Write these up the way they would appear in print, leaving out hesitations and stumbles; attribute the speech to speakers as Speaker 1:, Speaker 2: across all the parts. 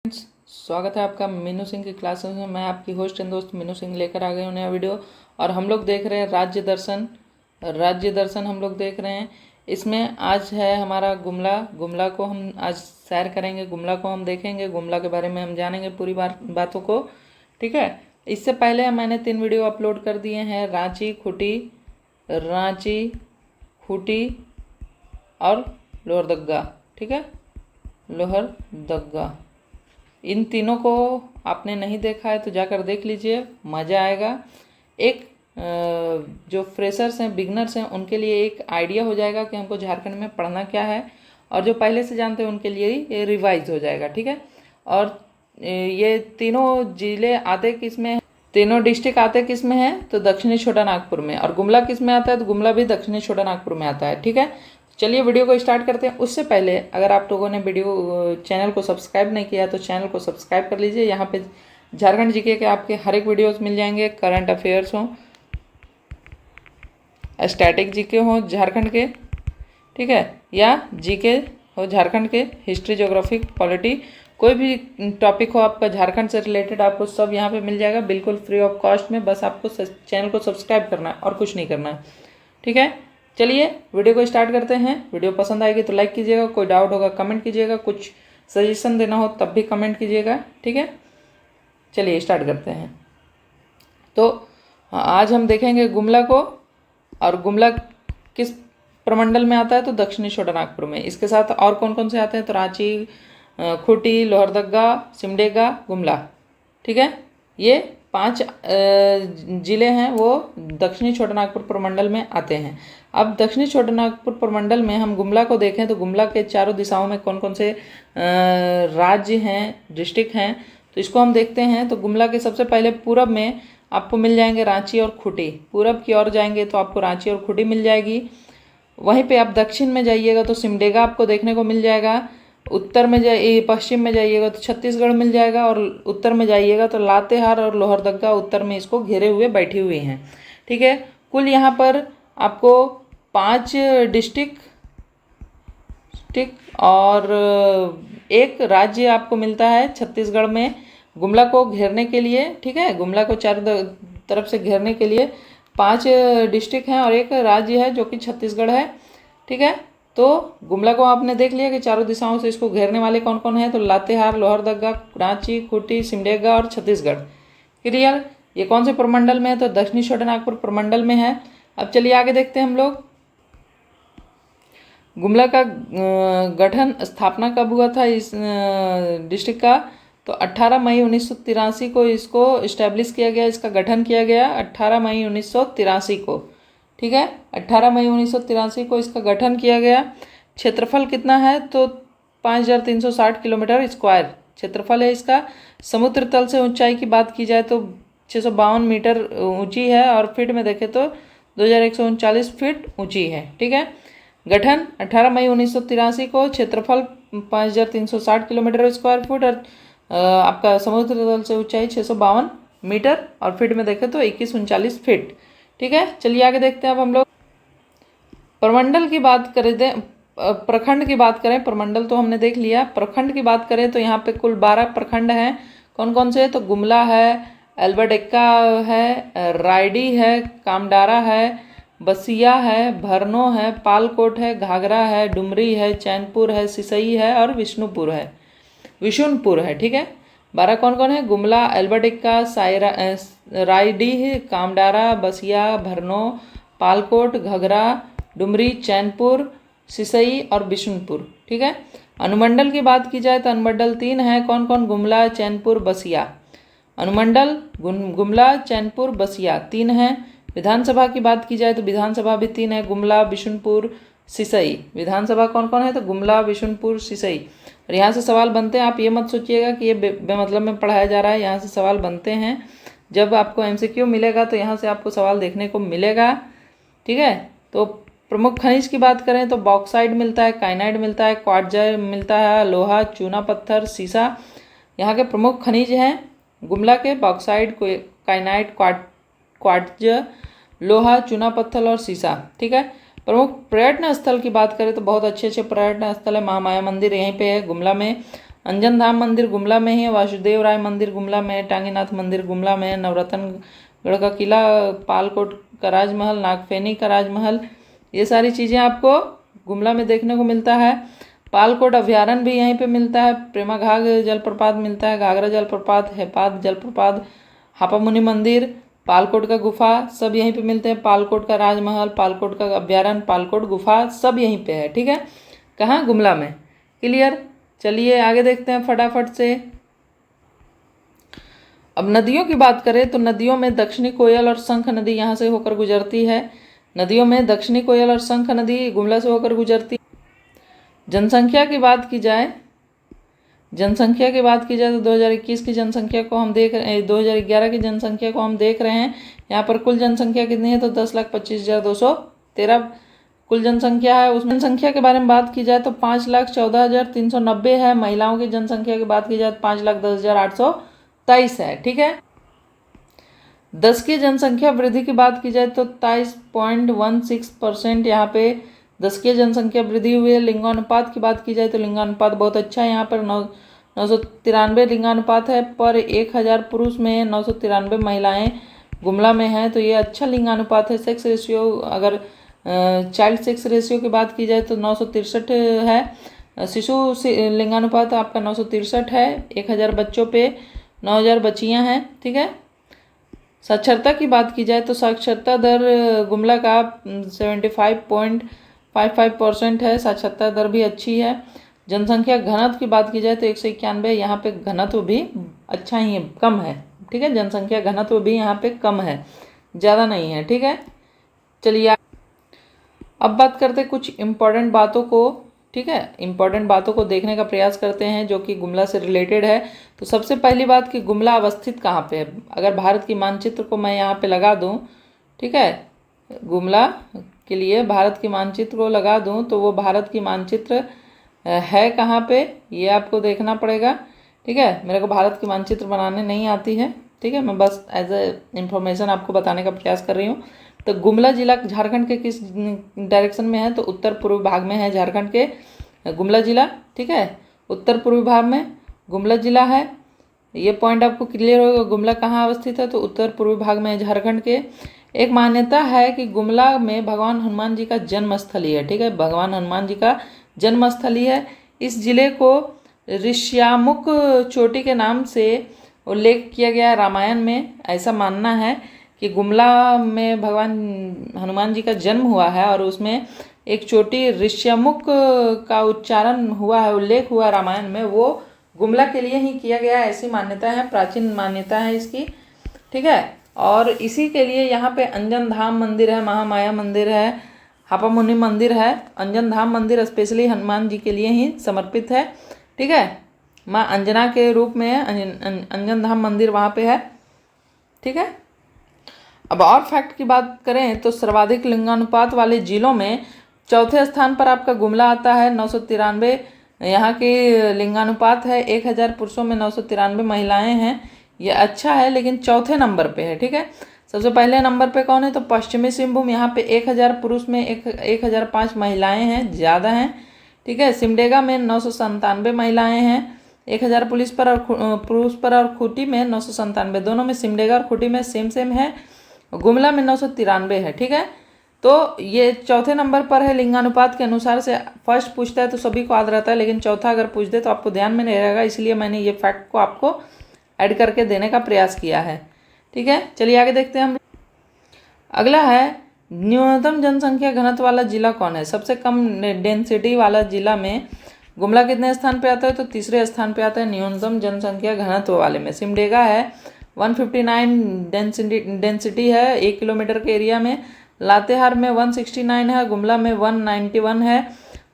Speaker 1: Friends, स्वागत है आपका मीनू सिंह की क्लासेस में। मैं आपकी होस्ट एंड दोस्त मीनू सिंह लेकर आ गई हूँ नया वीडियो। और हम लोग देख रहे हैं राज्य दर्शन हम लोग देख रहे हैं। इसमें आज है हमारा गुमला को हम आज सैर करेंगे, गुमला को हम देखेंगे, गुमला के बारे में हम जानेंगे पूरी बातों को। ठीक है। इससे पहले मैंने 3 वीडियो अपलोड कर दिए हैं, रांची, खूंटी और लोहरदग्गा। ठीक है, लोहरदग्गा। इन तीनों को आपने नहीं देखा है तो जाकर देख लीजिए, मज़ा आएगा। एक जो फ्रेशर्स हैं, बिगनर्स हैं, उनके लिए एक आइडिया हो जाएगा कि हमको झारखंड में पढ़ना क्या है, और जो पहले से जानते हैं उनके लिए ये रिवाइज हो जाएगा। ठीक है। और ये तीनों जिले आते किस में, तीनों डिस्ट्रिक्ट आते किस में है तो दक्षिणी छोटा नागपुर में, और गुमला किस में आता है तो गुमला भी दक्षिणी छोटा नागपुर में आता है। ठीक है। चलिए वीडियो को स्टार्ट करते हैं। उससे पहले अगर आप लोगों ने चैनल को सब्सक्राइब नहीं किया तो चैनल को सब्सक्राइब कर लीजिए। यहाँ पे झारखंड जीके के आपके हर एक वीडियोस मिल जाएंगे, करंट अफेयर्स हों, स्टैटिक जीके हों झारखंड के, ठीक है, या जीके हो झारखंड के, हिस्ट्री, ज्योग्राफी, पॉलिटी, कोई भी टॉपिक हो आपका झारखंड से रिलेटेड, आपको सब यहाँ पे मिल जाएगा बिल्कुल फ्री ऑफ कॉस्ट में। बस आपको चैनल को सब्सक्राइब करना है और कुछ नहीं करना है। ठीक है। चलिए वीडियो को स्टार्ट करते हैं। वीडियो पसंद आएगी तो लाइक कीजिएगा, कोई डाउट होगा कमेंट कीजिएगा, कुछ सजेशन देना हो तब भी कमेंट कीजिएगा। ठीक है। चलिए स्टार्ट करते हैं। तो आज हम देखेंगे गुमला को, और गुमला किस प्रमंडल में आता है तो दक्षिणी छोटा नागपुर में। इसके साथ और कौन कौन से आते हैं तो रांची, खूंटी, लोहरदग्गा, सिमडेगा, गुमला। ठीक है। ये 5 जिले हैं वो दक्षिणी छोटा नागपुर प्रमंडल में आते हैं। अब दक्षिणी छोटा नागपुर प्रमंडल में हम गुमला को देखें तो गुमला के चारों दिशाओं में कौन कौन से राज्य हैं, डिस्ट्रिक्ट हैं, तो इसको हम देखते हैं। तो गुमला के सबसे पहले पूरब में आपको मिल जाएंगे रांची और खूंटी। पूरब की ओर जाएंगे तो आपको रांची और खूंटी मिल जाएगी। वहीं पे आप दक्षिण में जाइएगा तो सिमडेगा आपको देखने को मिल जाएगा। उत्तर में पश्चिम में जाइएगा तो छत्तीसगढ़ मिल जाएगा, और उत्तर में जाइएगा तो लातेहार और लोहरदग्गा उत्तर में इसको घेरे हुए बैठी हुई हैं। ठीक है। कुल यहाँ पर आपको 5 डिस्ट्रिक्ट और एक राज्य आपको मिलता है छत्तीसगढ़ में गुमला को घेरने के लिए। ठीक है। गुमला को चारों तरफ से घेरने के लिए 5 डिस्ट्रिक्ट हैं और एक राज्य है जो कि छत्तीसगढ़ है। ठीक है। तो गुमला को आपने देख लिया कि चारों दिशाओं से इसको घेरने वाले कौन कौन है तो लातेहार, लोहरदग्गा, रांची, खूंटी, सिमडेगा और छत्तीसगढ़। क्लियर। ये कौन से प्रमंडल में है तो दक्षिणी छोटा नागपुर प्रमंडल में है। अब चलिए आगे देखते हैं हम लोग। गुमला का गठन, स्थापना कब हुआ था इस डिस्ट्रिक्ट का तो 18 मई 1983 को इसको इस्टेब्लिश किया गया, इसका गठन किया गया 18 मई 1983 को। ठीक है। 18 मई 1983 को इसका गठन किया गया। क्षेत्रफल कितना है तो 5360 किलोमीटर स्क्वायर क्षेत्रफल है इसका। समुद्र तल से ऊंचाई की बात की जाए तो 652 मीटर ऊंची है, और फीट में देखें तो 2139 फीट ऊंची है। ठीक है। गठन 18 मई 1983 को, क्षेत्रफल 5360 किलोमीटर स्क्वायर फुट, और आपका समुद्र तल से ऊंचाई 652 मीटर, और फीट में देखें तो 2139 फीट। ठीक है। चलिए आगे देखते हैं। अब हम लोग प्रमंडल की बात करें, प्रखंड की बात करें। प्रमंडल तो हमने देख लिया। प्रखंड की बात करें तो यहाँ पे कुल 12 प्रखंड हैं। कौन कौन से तो गुमला है, एल्बर्डेक्का है, रायडी है, कामडारा है, बसिया है, भरनो है, पालकोट है, घाघरा है, डुमरी है, चैनपुर है, सिसई है और विशुनपुर है। ठीक है। 12 कौन कौन है गुमला, एल्बर्डेक्का, रायडी, कामडारा, बसिया, भरनो, पालकोट, घघरा, डुमरी, चैनपुर, सिसई और बिशुनपुर। ठीक है। अनुमंडल की बात की जाए तो अनुमंडल 3 है। कौन कौन गुमला, चैनपुर, बसिया। अनुमंडल गुमला, चैनपुर, बसिया 3 हैं। विधानसभा की बात की जाए तो विधानसभा भी 3 है, गुमला, बिशुनपुर, सिसई। विधानसभा कौन कौन है तो गुमला, बिशुनपुर, सिसई। और यहाँ से सवाल बनते हैं, आप ये मत सोचिएगा कि ये बेमतलब में पढ़ाया जा रहा है। यहाँ से सवाल बनते हैं। जब आपको एमसीक्यू मिलेगा तो यहाँ से आपको सवाल देखने को मिलेगा। ठीक है। तो प्रमुख खनिज की बात करें तो बॉक्साइड मिलता है, काइनाइड मिलता है, क्वार्ट्ज मिलता है, लोहा, चूना पत्थर, सीसा यहाँ के प्रमुख खनिज हैं। गुमला के बॉक्साइड, काइनाइड, क्वार्ट्ज, लोहा, चूना पत्थर और सीसा। ठीक है। प्रमुख पर्यटन स्थल की बात करें तो बहुत अच्छे अच्छे पर्यटन स्थल है। महामाया मंदिर यहीं पे है गुमला में, अंजन धाम मंदिर गुमला में ही है, वासुदेव राय मंदिर गुमला में है, टांगीनाथ मंदिर गुमला में है, नवरत्नगढ़ का किला, पालकोट का राजमहल, नागफेनी का राजमहल, ये सारी चीज़ें आपको गुमला में देखने को मिलता है। पालकोट अभयारण्य भी यहीं पे मिलता है, प्रेमा घाघ जलप्रपात मिलता है, घाघरा जलप्रपात, हेपात जलप्रपात, हापामुनि मंदिर, पालकोट का गुफा, सब यहीं पे मिलते हैं। पालकोट का राजमहल, पालकोट का अभयारण्य, पालकोट गुफा, सब यहीं पे है। ठीक है, कहाँ? गुमला में। क्लियर? चलिए आगे देखते हैं फटाफट से। अब नदियों की बात करें तो नदियों में दक्षिणी कोयल और शंख नदी यहाँ से होकर गुजरती है। नदियों में दक्षिणी कोयल और शंख नदी गुमला से होकर गुजरती। जनसंख्या की बात की जाए तो 2021 की जनसंख्या को हम देख रहे हैं, 2011 की जनसंख्या को हम देख रहे हैं। यहाँ पर कुल जनसंख्या कितनी है तो 10,25,213 कुल जनसंख्या है। उसमें जनसंख्या के बारे में बात की जाए तो 5,14,390 है। महिलाओं की जनसंख्या की बात की जाए तो 5,10,823 है। ठीक है, 10 की जनसंख्या वृद्धि की बात की जाए तो 23.16% यहाँ पे 10 की जनसंख्या वृद्धि हुई है। लिंगानुपात की बात की जाए तो लिंगानुपात बहुत अच्छा है, यहाँ पर 993 लिंगानुपात है, पर 1000 पुरुष में 993 महिलाएं गुमला में हैं, तो ये अच्छा लिंगानुपात है। सेक्स रेशियो, अगर चाइल्ड सेक्स रेशियो की बात की जाए तो 963 है। शिशु लिंगानुपात आपका 963 है, 1000 बच्चों पे 9000 बच्चियाँ हैं। ठीक है, साक्षरता की बात की जाए तो साक्षरता दर गुमला का 75.55% है, साक्षरता दर भी अच्छी है। जनसंख्या घनत्व की बात की जाए तो 191, यहाँ पे घनत्व भी अच्छा ही है, कम है। ठीक है, जनसंख्या घनत्व भी यहाँ पे कम है, ज़्यादा नहीं है। ठीक है, चलिए अब बात करते हैं कुछ इम्पोर्टेंट बातों को। ठीक है, इम्पोर्टेंट बातों को देखने का प्रयास करते हैं जो कि गुमला से रिलेटेड है। तो सबसे पहली बात कि गुमला अवस्थित कहाँ पे है। अगर भारत की मानचित्र को मैं यहाँ पे लगा दूँ, ठीक है, गुमला के लिए भारत की मानचित्र को लगा दूँ तो वो भारत की मानचित्र है कहाँ पे, ये आपको देखना पड़ेगा। ठीक है, मेरे को भारत की मानचित्र बनाने नहीं आती है। ठीक है, मैं बस एज ए इन्फॉर्मेशन आपको बताने का प्रयास कर रही हूँ। तो गुमला जिला झारखंड के किस डायरेक्शन में है तो उत्तर पूर्व भाग में है झारखंड के गुमला जिला। ठीक है, उत्तर पूर्व भाग में गुमला जिला है। ये पॉइंट आपको क्लियर होगा। गुमला कहाँ अवस्थित है तो उत्तर पूर्व भाग में है झारखंड के। एक मान्यता है कि गुमला में भगवान हनुमान जी का जन्म स्थली है। ठीक है, भगवान हनुमान जी का जन्म स्थली है। इस जिले को ऋष्यामुख चोटी के नाम से उल्लेख किया गया है रामायण में। ऐसा मानना है कि गुमला में भगवान हनुमान जी का जन्म हुआ है और उसमें एक चोटी ऋष्यमुख का उच्चारण हुआ है, उल्लेख हुआ है रामायण में, वो गुमला के लिए ही किया गया है, ऐसी मान्यता है, प्राचीन मान्यता है इसकी। ठीक है, और इसी के लिए यहाँ पे अंजन धाम मंदिर है, महामाया मंदिर है, हापामुनि मंदिर है। अंजन धाम मंदिर स्पेशली हनुमान जी के लिए ही समर्पित है। ठीक है, माँ अंजना के रूप में अंजन धाम मंदिर वहाँ पे है। ठीक है, अब और फैक्ट की बात करें तो सर्वाधिक लिंगानुपात वाले जिलों में चौथे स्थान पर आपका गुमला आता है। 993 यहाँ की लिंगानुपात है, 1000 पुरुषों में 993 महिलाएं हैं। ये अच्छा है, लेकिन चौथे नंबर पे है। ठीक है, सबसे पहले नंबर पे कौन है तो पश्चिमी सिंहभूम, यहाँ पे 1000 पुरुष में 1005 महिलाएं हैं, ज़्यादा हैं। ठीक है, सिमडेगा में 997 महिलाएं हैं, 1000 पुरुष पर और खूंटी में 997, दोनों में सिमडेगा और खूंटी में सेम है। गुमला में 993 है। ठीक है, तो ये चौथे नंबर पर है लिंगानुपात के अनुसार से। फर्स्ट पूछता है तो सभी को याद रहता है, लेकिन चौथा अगर पूछ दे तो आपको ध्यान में नहीं रहेगा, इसलिए मैंने ये फैक्ट को आपको ऐड करके देने का प्रयास किया है। ठीक है, चलिए आगे देखते हैं हम। अगला है न्यूनतम जनसंख्या घनत्व वाला जिला कौन है। सबसे कम डेंसिटी वाला जिला में गुमला कितने स्थान पे आता है तो तीसरे स्थान पे आता है न्यूनतम जनसंख्या घनत्व वाले में। सिमडेगा है 159 डेंसिटी है 1 किलोमीटर के एरिया में। लातेहार में 169 है, गुमला में 191 है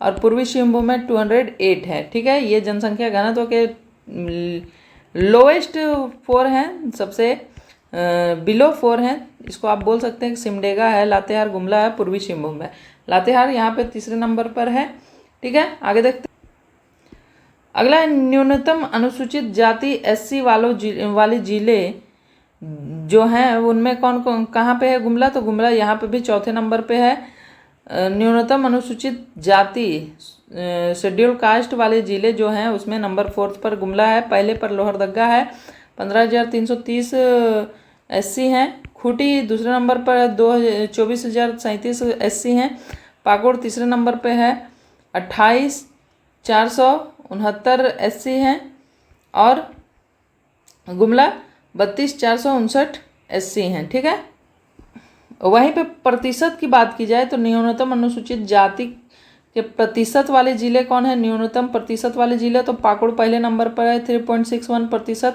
Speaker 1: और पूर्वी सिंहभूम में 208 है। ठीक है, ये जनसंख्या घनत्व के लोएस्ट 4 हैं, सबसे बिलो 4 हैं। इसको आप बोल सकते हैं कि सिमडेगा है, लातेहार, गुमला है, पूर्वी सिंहभूम है। लातेहार यहाँ पे तीसरे नंबर पर है। ठीक है, आगे देखते हैं। अगला है न्यूनतम अनुसूचित जाति SC वाले जिले जो हैं उनमें कौन कौन कहाँ पे है गुमला तो गुमला यहाँ पे भी चौथे नंबर पे है। न्यूनतम अनुसूचित जाति शेड्यूल कास्ट वाले ज़िले जो हैं उसमें नंबर 4 पर गुमला है, पहले पर लोहरदगा है, 15,330 SC हैं। खूंटी दूसरे नंबर पर है, 24,037 SC हैं। पाकुड़ तीसरे नंबर पे है, 28,469 SC हैं। और गुमला 32,459 SC हैं। ठीक है, वहीं पे प्रतिशत की बात की जाए तो न्यूनतम अनुसूचित जाति के प्रतिशत वाले ज़िले कौन है? न्यूनतम प्रतिशत वाले ज़िले तो पाकुड़ पहले नंबर पर है, 3.61%,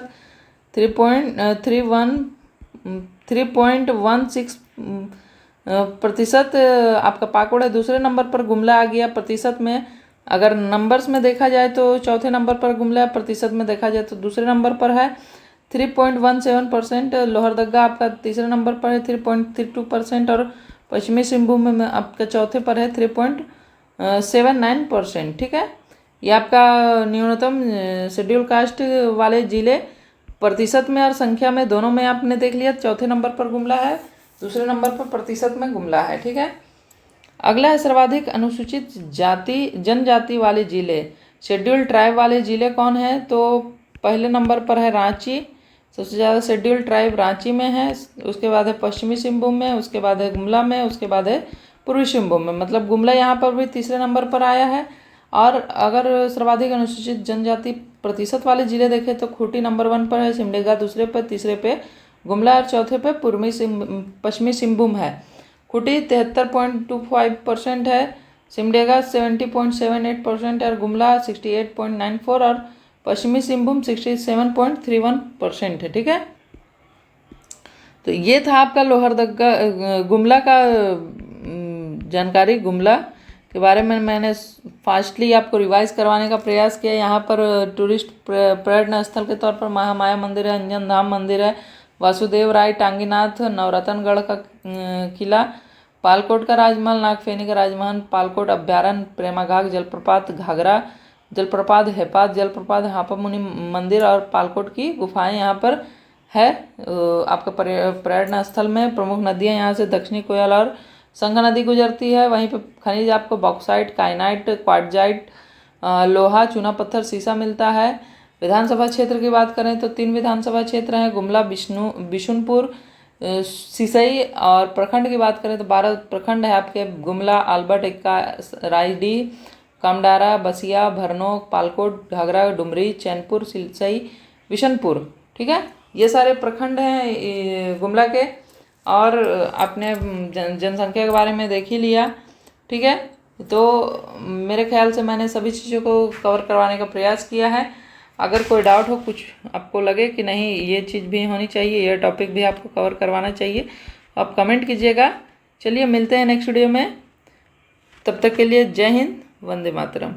Speaker 1: 3.16% आपका पाकुड़ है। दूसरे नंबर पर गुमला आ गया प्रतिशत में। अगर नंबर्स में देखा जाए तो चौथे नंबर पर गुमला है, प्रतिशत में देखा जाए तो दूसरे नंबर पर है 3.17%। लोहरदगा आपका तीसरे नंबर पर है 3.32%। और पश्चिमी सिंहभूम में आपका चौथे पर है 3.79%। ठीक है, ये आपका न्यूनतम शेड्यूल कास्ट वाले ज़िले प्रतिशत में और संख्या में दोनों में आपने देख लिया। चौथे नंबर पर गुमला है, दूसरे नंबर पर प्रतिशत में गुमला है। ठीक है, अगला है सर्वाधिक अनुसूचित जाति जनजाति वाले ज़िले। शेड्यूल ट्राइब वाले ज़िले कौन है? तो पहले नंबर पर है रांची, सबसे ज़्यादा शेड्यूल ट्राइब रांची में है। उसके बाद है पश्चिमी सिंहभूम में, उसके बाद है गुमला में, उसके बाद है पूर्वी सिंहभूम में। मतलब गुमला यहाँ पर भी तीसरे नंबर पर आया है। और अगर सर्वाधिक अनुसूचित जनजाति प्रतिशत वाले ज़िले देखें तो खूंटी नंबर 1 पर है, सिमडेगा दूसरे पर, तीसरे पे गुमला और चौथे पे पश्चिमी सिंहभूम है। खूंटी 73.25% है, सिमडेगा 70.78% है, और गुमला 68.94 और पश्चिमी सिंहभूम 67.31% है। ठीक है, तो ये था आपका लोहरदगा गुमला का जानकारी। गुमला के बारे में मैंने फास्टली आपको रिवाइज करवाने का प्रयास किया। यहाँ पर टूरिस्ट पर्यटन स्थल के तौर पर महामाया मंदिर है, अंजन धाम मंदिर है, वासुदेव राय टांगीनाथ, नवरत्नगढ़ का किला, पालकोट का राजमहल, नागफेनी का राजमहल, पालकोट अभ्यारण्य, प्रेमाघाट जलप्रपात, घाघरा जलप्रपात, हेपात जलप्रपात, हापा मुनि मंदिर और पालकोट की गुफाएं यहाँ पर है। आपका पर्यटन स्थल में प्रमुख नदियाँ यहाँ से दक्षिणी कोयल और संघ नदी गुजरती है। वहीं पे खनिज आपको बॉक्साइट, काइनाइट, क्वार्टजाइट, लोहा, चूना पत्थर, सीसा मिलता है। विधानसभा क्षेत्र की बात करें तो 3 विधानसभा क्षेत्र हैं, गुमला, बिशुनपुर, सिसई। और प्रखंड की बात करें तो 12 प्रखंड है आपके, गुमला, आल्बर्ट, एक्का, रायडीह, कामडारा, बसिया, भरनो, पालकोट, घाघरा, डुमरी, चैनपुर, सिलसई, बिशनपुर। ठीक है, ये सारे प्रखंड हैं गुमला के। और आपने जनसंख्या के बारे में देख ही लिया। ठीक है, तो मेरे ख्याल से मैंने सभी चीज़ों को कवर करवाने का प्रयास किया है। अगर कोई डाउट हो, कुछ आपको लगे कि नहीं ये चीज़ भी होनी चाहिए, ये टॉपिक भी आपको कवर करवाना चाहिए, आप कमेंट कीजिएगा। चलिए मिलते हैं नेक्स्ट वीडियो में, तब तक के लिए जय हिंद, वंदे मातरम।